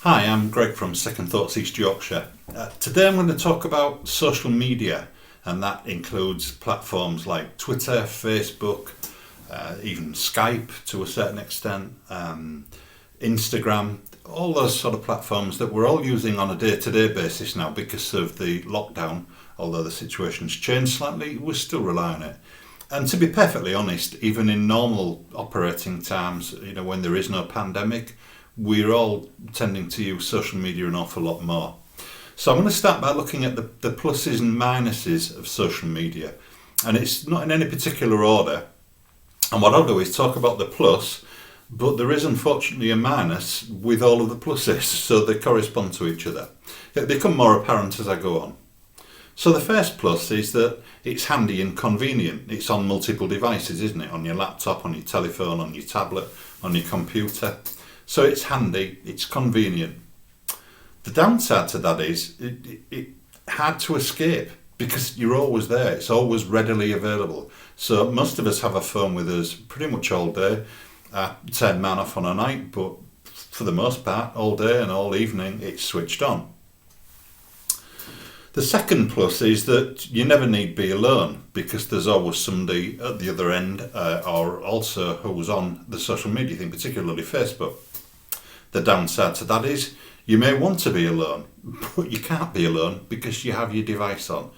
Hi, I'm Greg from Second Thoughts East Yorkshire. Today I'm going to talk about social media, and that includes platforms like Twitter, Facebook, even Skype to a certain extent, Instagram, all those sort of platforms that we're all using on a day-to-day basis now because of the lockdown. Although the situation's changed slightly, we still rely on it. And to be perfectly honest, even in normal operating times, when there is no pandemic, we're all tending to use social media an awful lot more. So I'm going to start by looking at the pluses and minuses of social media. And it's not in any particular order. And what I'll do is talk about the plus, but there is unfortunately a minus with all of the pluses, so they correspond to each other. They become more apparent as I go on. So the first plus is that it's handy and convenient. It's on multiple devices, isn't it? On your laptop, on your telephone, on your tablet, on your computer. So it's handy, it's convenient. The downside to that is it hard to escape because you're always there. It's always readily available. So most of us have a phone with us pretty much all day. I turn mine off on a night, but for the most part, all day and all evening, it's switched on. The second plus is that you never need be alone because there's always somebody at the other end or also who's on the social media thing, particularly Facebook. The downside to that is you may want to be alone, but you can't be alone because you have your device on.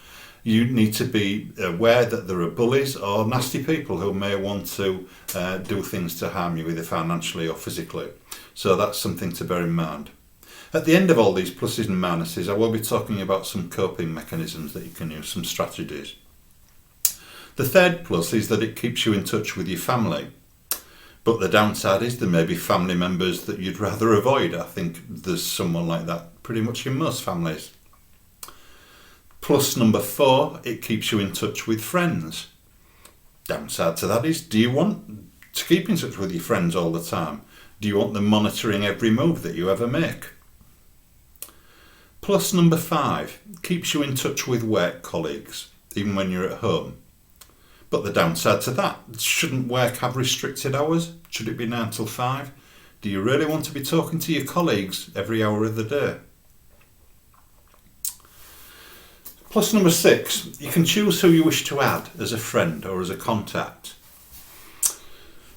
You need to be aware that there are bullies or nasty people who may want to do things to harm you either financially or physically. So that's something to bear in mind. At the end of all these pluses and minuses, I will be talking about some coping mechanisms that you can use, some strategies. The third plus is that it keeps you in touch with your family. But the downside is there may be family members that you'd rather avoid. I think there's someone like that pretty much in most families. Plus number 4, it keeps you in touch with friends. Downside to that is, do you want to keep in touch with your friends all the time? Do you want them monitoring every move that you ever make? Plus number 5, keeps you in touch with work colleagues, even when you're at home. But the downside to that, shouldn't work have restricted hours? Should it be 9 till 5? Do you really want to be talking to your colleagues every hour of the day? Plus number 6, you can choose who you wish to add as a friend or as a contact.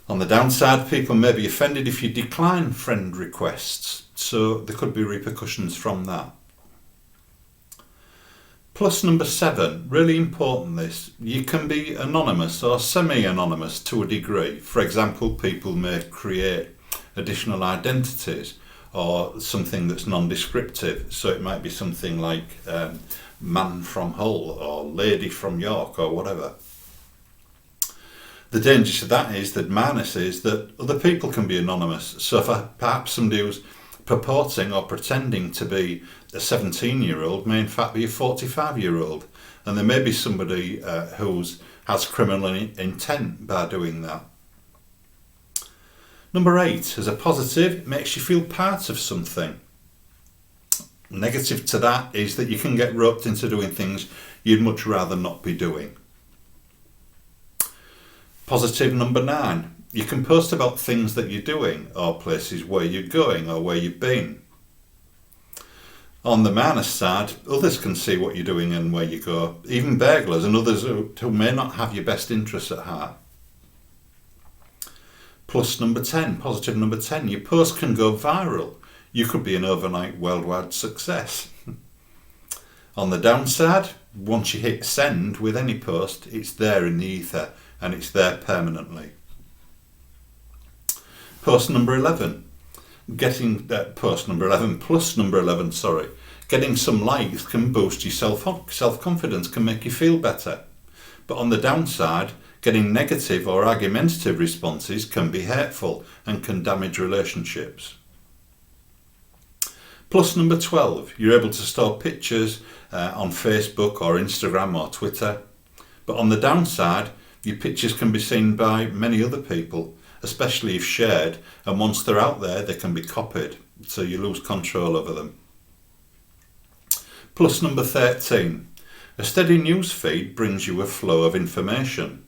On the downside, people may be offended if you decline friend requests, so there could be repercussions from that. Plus number 7, really important this, you can be anonymous or semi-anonymous to a degree. For example, people may create additional identities or something that's non-descriptive. So it might be something like man from Hull or lady from York or whatever. The danger to that is that minus is that other people can be anonymous. So if perhaps somebody who's purporting or pretending to be a 17-year-old may in fact be a 45-year-old, and there may be somebody who has criminal intent by doing that. Number 8, as a positive, it makes you feel part of something. Negative to that is that you can get roped into doing things you'd much rather not be doing. Positive number 9, you can post about things that you're doing or places where you're going or where you've been. On the minus side, others can see what you're doing and where you go, even burglars and others who may not have your best interests at heart. Plus number 10, positive number 10, your post can go viral. You could be an overnight worldwide success. On the downside, once you hit send with any post, it's there in the ether and it's there permanently. Post number 11, plus number 11, getting some likes can boost your self-confidence, can make you feel better. But on the downside, getting negative or argumentative responses can be hurtful and can damage relationships. Plus number 12, you're able to store pictures on Facebook or Instagram or Twitter. But on the downside, your pictures can be seen by many other people, especially if shared, and once they're out there, they can be copied, so you lose control over them. Plus number 13, a steady news feed brings you a flow of information.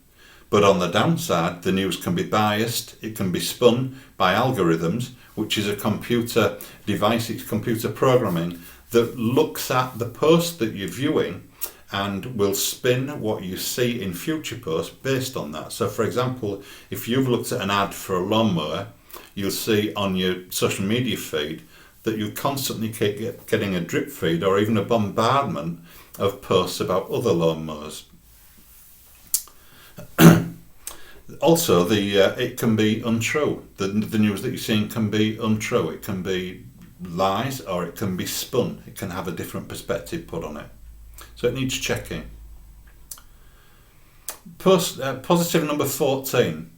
But on the downside, the news can be biased, it can be spun by algorithms, which is a computer device, it's computer programming that looks at the post that you're viewing and will spin what you see in future posts based on that. So for example, if you've looked at an ad for a lawnmower, you'll see on your social media feed that you constantly keep getting a drip feed or even a bombardment of posts about other lawnmowers. Also, it can be untrue. The news that you're seeing can be untrue. It can be lies or it can be spun. It can have a different perspective put on it. So it needs checking. Positive number 14.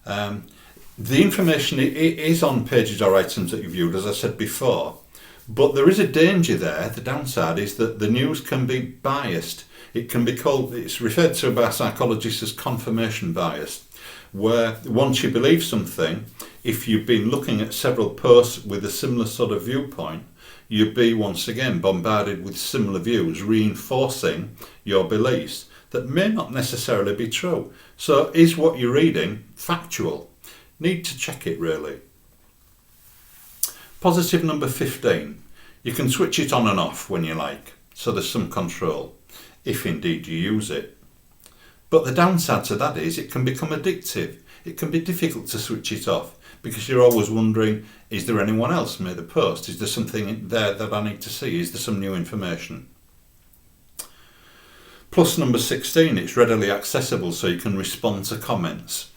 The information is on pages or items that you viewed, as I said before, but there is a danger there. The downside is that the news can be biased. It's referred to by psychologists as confirmation bias, where once you believe something, if you've been looking at several posts with a similar sort of viewpoint, you'd be once again bombarded with similar views, reinforcing your beliefs that may not necessarily be true. So is what you're reading factual? Need to check it really. Positive number 15. You can switch it on and off when you like, so there's some control, if indeed you use it. But the downside to that is it can become addictive. It can be difficult to switch it off because you're always wondering, is there anyone else made a post? Is there something there that I need to see? Is there some new information? Plus number 16, it's readily accessible so you can respond to comments.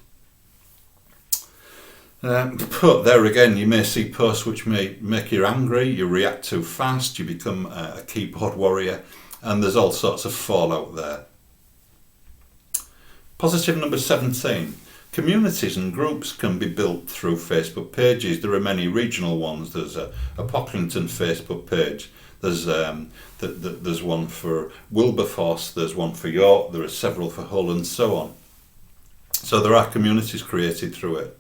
But there again, you may see posts which may make you angry, you react too fast, you become a keyboard warrior, and there's all sorts of fallout there. Positive number 17. Communities and groups can be built through Facebook pages. There are many regional ones. There's a Pocklington Facebook page. There's one for Wilberforce, there's one for York, there are several for Hull and so on. So there are communities created through it.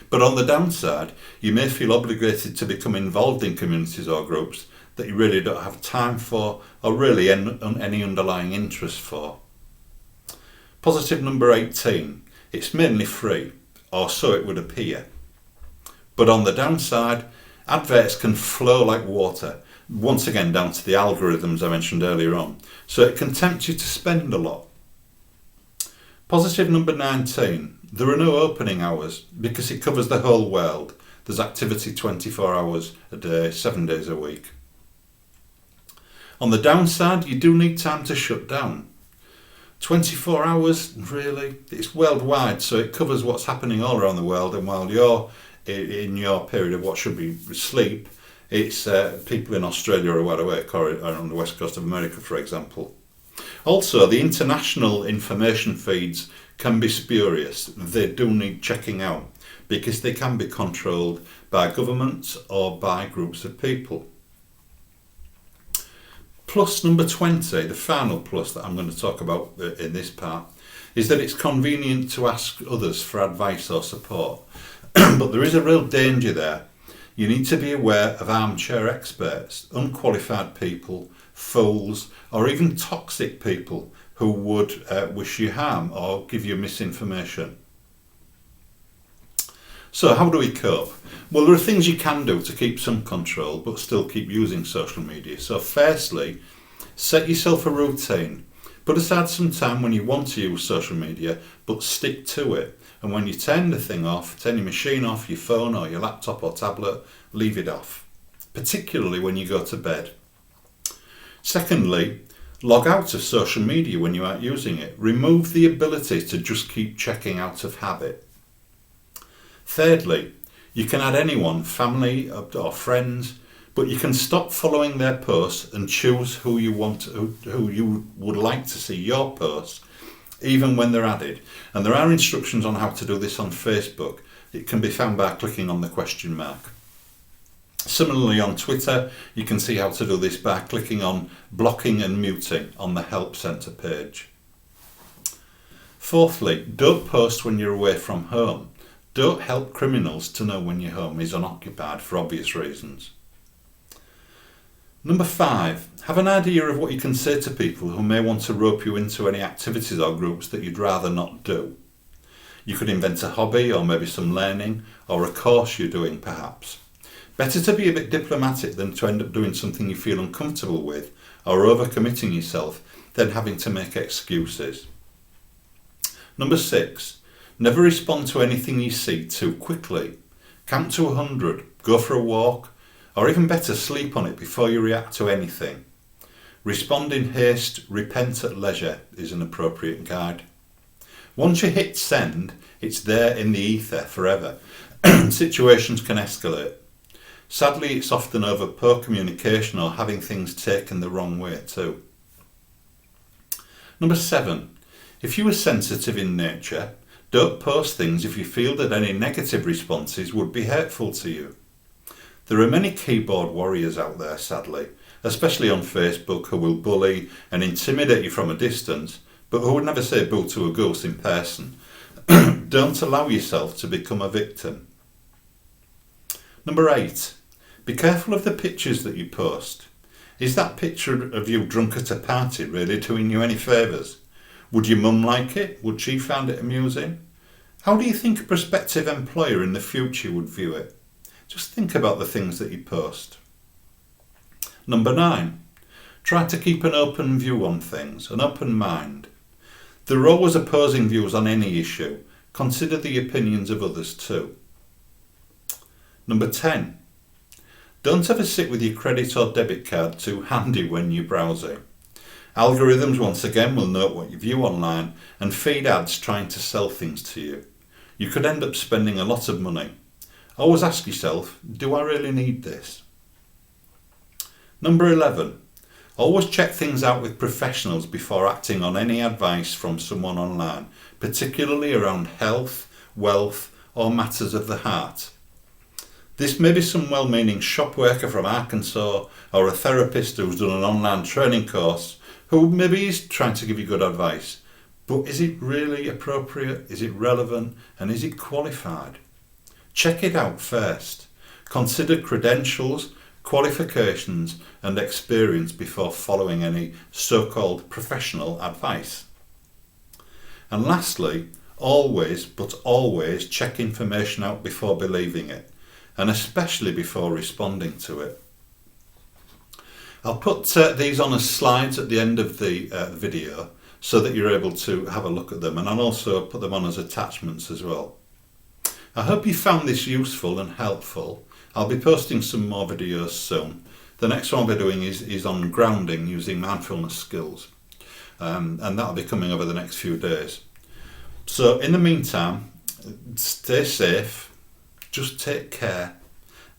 But on the downside, you may feel obligated to become involved in communities or groups that you really don't have time for or really any underlying interest for. Positive number 18. It's mainly free, or so it would appear. But on the downside, adverts can flow like water, once again down to the algorithms I mentioned earlier on. So it can tempt you to spend a lot. Positive number 19. There are no opening hours because it covers the whole world. There's activity 24 hours a day, 7 days a week. On the downside, you do need time to shut down. 24 hours, really? It's worldwide, so it covers what's happening all around the world, and while you're in your period of what should be sleep, it's people in Australia are wide awake, or on the west coast of America, for example. Also, the international information feeds can be spurious. They do need checking out because they can be controlled by governments or by groups of people. Plus number 20, the final plus that I'm going to talk about in this part, is that it's convenient to ask others for advice or support. But there is a real danger there. You need to be aware of armchair experts, unqualified people, fools, or even toxic people who would wish you harm or give you misinformation. So how do we cope? Well, there are things you can do to keep some control but still keep using social media. So firstly, set yourself a routine. Put aside some time when you want to use social media, but stick to it. And when you turn the thing off, turn your machine off, your phone or your laptop or tablet, leave it off, particularly when you go to bed. Secondly, log out of social media when you aren't using it. Remove the ability to just keep checking out of habit. Thirdly, you can add anyone, family or friends, but you can stop following their posts and choose who you would like to see your posts, even when they're added. And there are instructions on how to do this on Facebook. It can be found by clicking on the question mark. Similarly on Twitter, you can see how to do this by clicking on blocking and muting on the Help Centre page. Fourthly, don't post when you're away from home. Don't help criminals to know when your home is unoccupied for obvious reasons. Number 5, have an idea of what you can say to people who may want to rope you into any activities or groups that you'd rather not do. You could invent a hobby or maybe some learning or a course you're doing perhaps. Better to be a bit diplomatic than to end up doing something you feel uncomfortable with or overcommitting yourself than having to make excuses. Number 6, never respond to anything you see too quickly. Count to 100, go for a walk, or even better, sleep on it before you react to anything. Respond in haste, repent at leisure is an appropriate guide. Once you hit send, it's there in the ether forever. Situations can escalate. Sadly, it's often over poor communication or having things taken the wrong way too. Number 7, if you are sensitive in nature, don't post things if you feel that any negative responses would be hurtful to you. There are many keyboard warriors out there, sadly, especially on Facebook, who will bully and intimidate you from a distance, but who would never say boo to a goose in person. Don't allow yourself to become a victim. Number 8, be careful of the pictures that you post. Is that picture of you drunk at a party really doing you any favours? Would your mum like it? Would she find it amusing? How do you think a prospective employer in the future would view it? Just think about the things that you post. Number 9, try to keep an open view on things, an open mind. There are always opposing views on any issue. Consider the opinions of others too. Number 10, don't ever sit with your credit or debit card too handy when you're browsing. Algorithms once again will note what you view online and feed ads trying to sell things to you. You could end up spending a lot of money. Always ask yourself, do I really need this? Number 11, always check things out with professionals before acting on any advice from someone online, particularly around health, wealth, or matters of the heart. This may be some well-meaning shop worker from Arkansas or a therapist who's done an online training course who maybe is trying to give you good advice. But is it really appropriate? Is it relevant? And is it qualified? Check it out first. Consider credentials, qualifications and experience before following any so-called professional advice. And lastly, always, but always check information out before believing it, and especially before responding to it. I'll put these on as slides at the end of the video so that you're able to have a look at them, and I'll also put them on as attachments as well. I hope you found this useful and helpful. I'll be posting some more videos soon. The next one I'll be doing is on grounding using mindfulness skills, and that'll be coming over the next few days. So in the meantime, stay safe, just take care,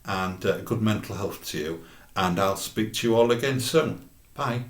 and good mental health to you, and I'll speak to you all again soon. Bye.